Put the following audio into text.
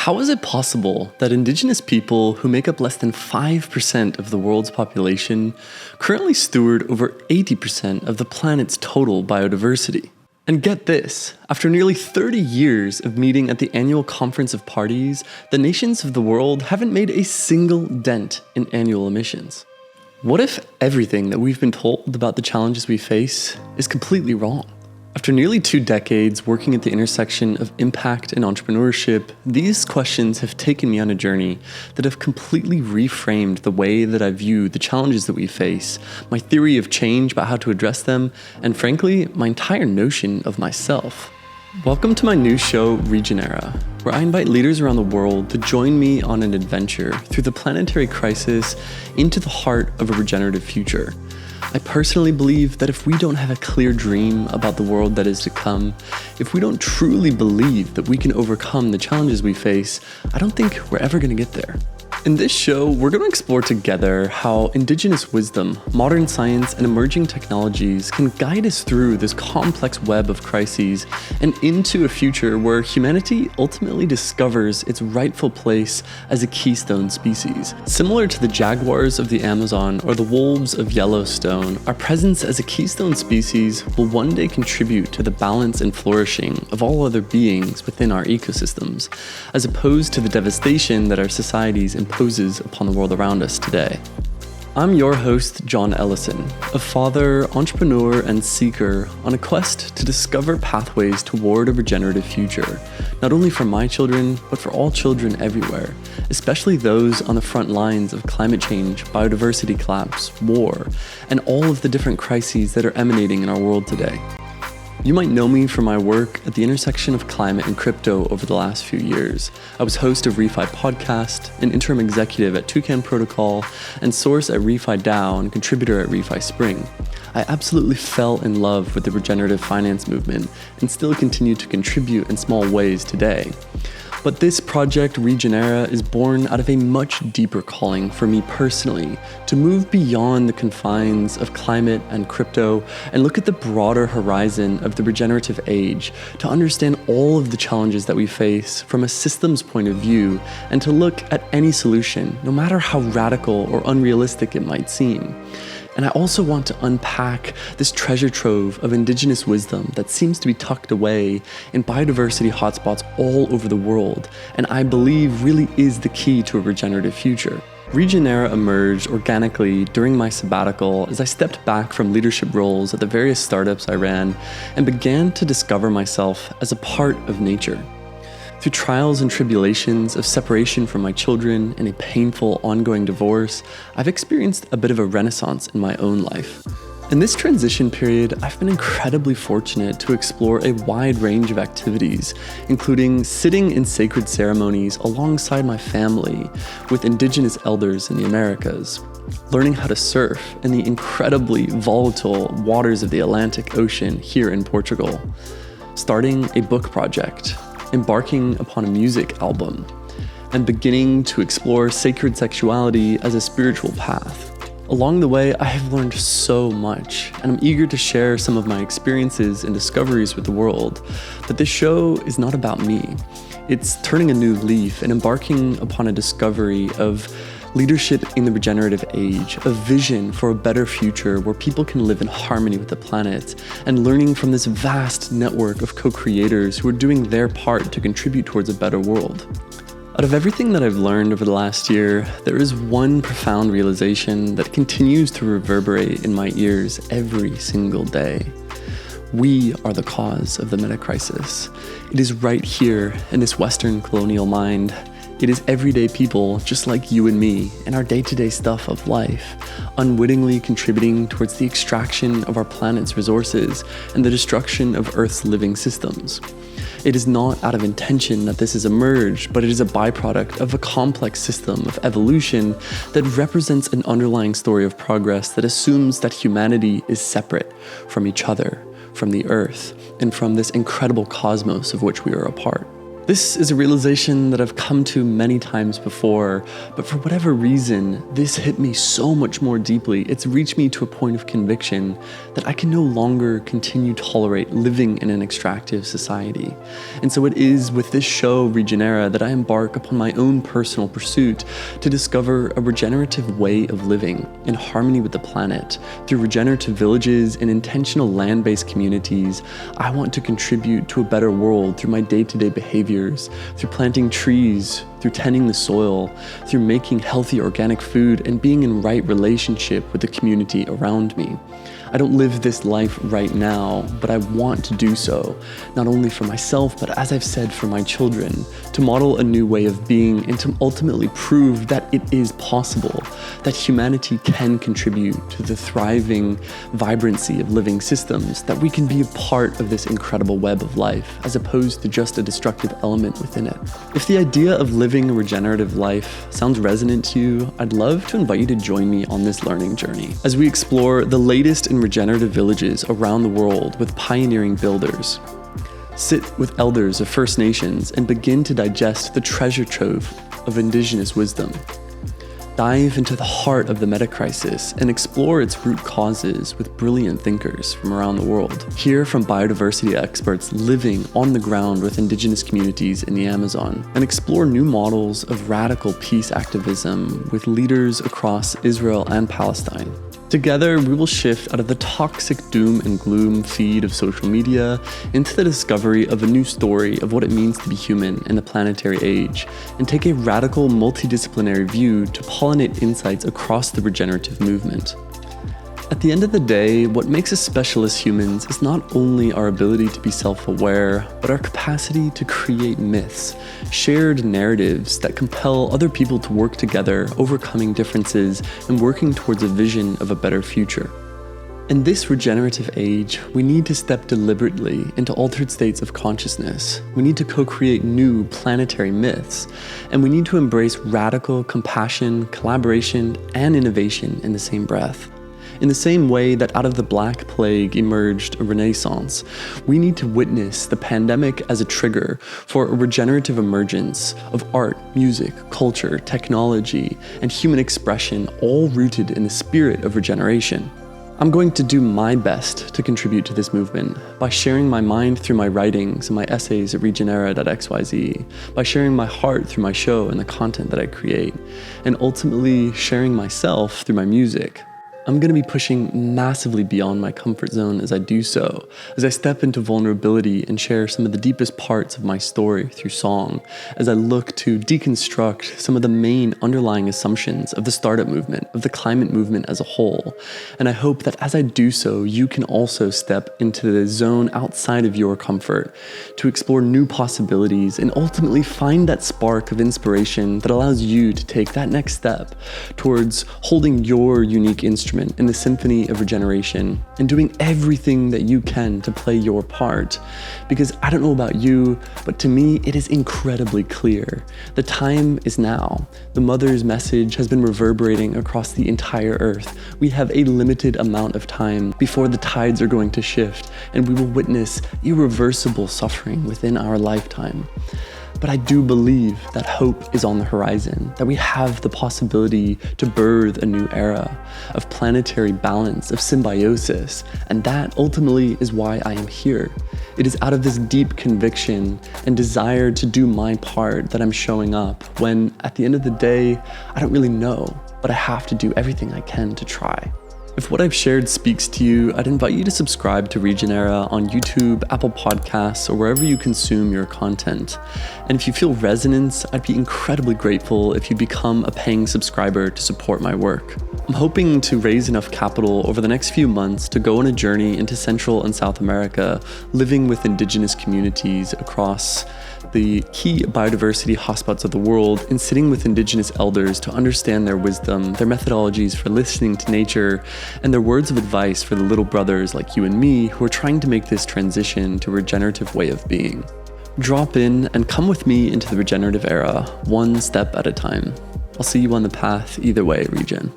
How is it possible that Indigenous people who make up less than 5% of the world's population currently steward over 80% of the planet's total biodiversity? And get this, after nearly 30 years of meeting at the annual Conference of Parties, the nations of the world haven't made a single dent in annual emissions. What if everything that we've been told about the challenges we face is completely wrong? After nearly 2 decades working at the intersection of impact and entrepreneurship, these questions have taken me on a journey that have completely reframed the way that I view the challenges that we face, my theory of change about how to address them, and frankly, my entire notion of myself. Welcome to my new show, Regenera, where I invite leaders around the world to join me on an adventure through the planetary crisis into the heart of a regenerative future. I personally believe that if we don't have a clear dream about the world that is to come, if we don't truly believe that we can overcome the challenges we face, I don't think we're ever going to get there. In this show, we're going to explore together how Indigenous wisdom, modern science, and emerging technologies can guide us through this complex web of crises and into a future where humanity ultimately discovers its rightful place as a keystone species. Similar to the jaguars of the Amazon or the wolves of Yellowstone, our presence as a keystone species will one day contribute to the balance and flourishing of all other beings within our ecosystems, as opposed to the devastation that our societies imposes upon the world around us today. I'm your host, John Ellison, a father, entrepreneur, and seeker on a quest to discover pathways toward a regenerative future, not only for my children, but for all children everywhere, especially those on the front lines of climate change, biodiversity collapse, war, and all of the different crises that are emanating in our world today. You might know me from my work at the intersection of climate and crypto over the last few years. I was host of Refi Podcast, an interim executive at Toucan Protocol, and source at Refi DAO and contributor at Refi Spring. I absolutely fell in love with the regenerative finance movement and still continue to contribute in small ways today. But this project, Regenera, is born out of a much deeper calling for me personally to move beyond the confines of climate and crypto and look at the broader horizon of the regenerative age, to understand all of the challenges that we face from a systems point of view, and to look at any solution, no matter how radical or unrealistic it might seem. And I also want to unpack this treasure trove of Indigenous wisdom that seems to be tucked away in biodiversity hotspots all over the world, and I believe really is the key to a regenerative future. Regenera emerged organically during my sabbatical as I stepped back from leadership roles at the various startups I ran and began to discover myself as a part of nature. Through trials and tribulations of separation from my children and a painful ongoing divorce, I've experienced a bit of a renaissance in my own life. In this transition period, I've been incredibly fortunate to explore a wide range of activities, including sitting in sacred ceremonies alongside my family with Indigenous elders in the Americas, learning how to surf in the incredibly volatile waters of the Atlantic Ocean here in Portugal, starting a book project, embarking upon a music album, and beginning to explore sacred sexuality as a spiritual path. Along the way, I have learned so much, and I'm eager to share some of my experiences and discoveries with the world. But this show is not about me. It's turning a new leaf and embarking upon a discovery of leadership in the regenerative age, a vision for a better future where people can live in harmony with the planet, and learning from this vast network of co-creators who are doing their part to contribute towards a better world. Out of everything that I've learned over the last year, there is one profound realization that continues to reverberate in my ears every single day. We are the cause of the meta-crisis. It is right here in this Western colonial mind. It is everyday people just like you and me in our day-to-day stuff of life, unwittingly contributing towards the extraction of our planet's resources and the destruction of Earth's living systems. It is not out of intention that this has emerged, but it is a byproduct of a complex system of evolution that represents an underlying story of progress that assumes that humanity is separate from each other, from the Earth, and from this incredible cosmos of which we are a part. This is a realization that I've come to many times before, but for whatever reason, this hit me so much more deeply. It's reached me to a point of conviction that I can no longer continue to tolerate living in an extractive society. And so it is with this show, Regenera, that I embark upon my own personal pursuit to discover a regenerative way of living in harmony with the planet. Through regenerative villages and intentional land-based communities, I want to contribute to a better world through my day-to-day behaviors, through planting trees, through tending the soil, through making healthy organic food, and being in right relationship with the community around me. I don't live this life right now, but I want to do so, not only for myself, but as I've said, for my children, to model a new way of being and to ultimately prove that it is possible, that humanity can contribute to the thriving vibrancy of living systems, that we can be a part of this incredible web of life, as opposed to just a destructive element within it. If the idea of living a regenerative life sounds resonant to you, I'd love to invite you to join me on this learning journey as we explore the latest in regenerative villages around the world with pioneering builders. Sit with elders of First Nations and begin to digest the treasure trove of Indigenous wisdom. Dive into the heart of the meta-crisis and explore its root causes with brilliant thinkers from around the world. Hear from biodiversity experts living on the ground with Indigenous communities in the Amazon, and explore new models of radical peace activism with leaders across Israel and Palestine. Together, we will shift out of the toxic doom and gloom feed of social media into the discovery of a new story of what it means to be human in the planetary age, and take a radical multidisciplinary view to pollinate insights across the regenerative movement. At the end of the day, what makes us special as humans is not only our ability to be self-aware, but our capacity to create myths, shared narratives that compel other people to work together, overcoming differences, and working towards a vision of a better future. In this regenerative age, we need to step deliberately into altered states of consciousness. We need to co-create new planetary myths, and we need to embrace radical compassion, collaboration, and innovation in the same breath. In the same way that out of the Black Plague emerged a renaissance, we need to witness the pandemic as a trigger for a regenerative emergence of art, music, culture, technology, and human expression, all rooted in the spirit of regeneration. I'm going to do my best to contribute to this movement by sharing my mind through my writings and my essays at regenera.xyz, by sharing my heart through my show and the content that I create, and ultimately sharing myself through my music. I'm going to be pushing massively beyond my comfort zone as I do so, as I step into vulnerability and share some of the deepest parts of my story through song, as I look to deconstruct some of the main underlying assumptions of the startup movement, of the climate movement as a whole. And I hope that as I do so, you can also step into the zone outside of your comfort to explore new possibilities and ultimately find that spark of inspiration that allows you to take that next step towards holding your unique instrument in the symphony of regeneration and doing everything that you can to play your part. Because I don't know about you, but to me, it is incredibly clear. The time is now. The mother's message has been reverberating across the entire earth. We have a limited amount of time before the tides are going to shift, and we will witness irreversible suffering within our lifetime. But I do believe that hope is on the horizon, that we have the possibility to birth a new era of planetary balance, of symbiosis, and that ultimately is why I am here. It is out of this deep conviction and desire to do my part that I'm showing up when, at the end of the day, I don't really know, but I have to do everything I can to try. If what I've shared speaks to you, I'd invite you to subscribe to Regenera on YouTube, Apple Podcasts, or wherever you consume your content. And if you feel resonance, I'd be incredibly grateful if you become a paying subscriber to support my work. I'm hoping to raise enough capital over the next few months to go on a journey into Central and South America, living with Indigenous communities across the key biodiversity hotspots of the world, and sitting with Indigenous elders to understand their wisdom, their methodologies for listening to nature, and their words of advice for the little brothers like you and me who are trying to make this transition to a regenerative way of being. Drop in and come with me into the regenerative era, one step at a time. I'll see you on the path either way, Regen.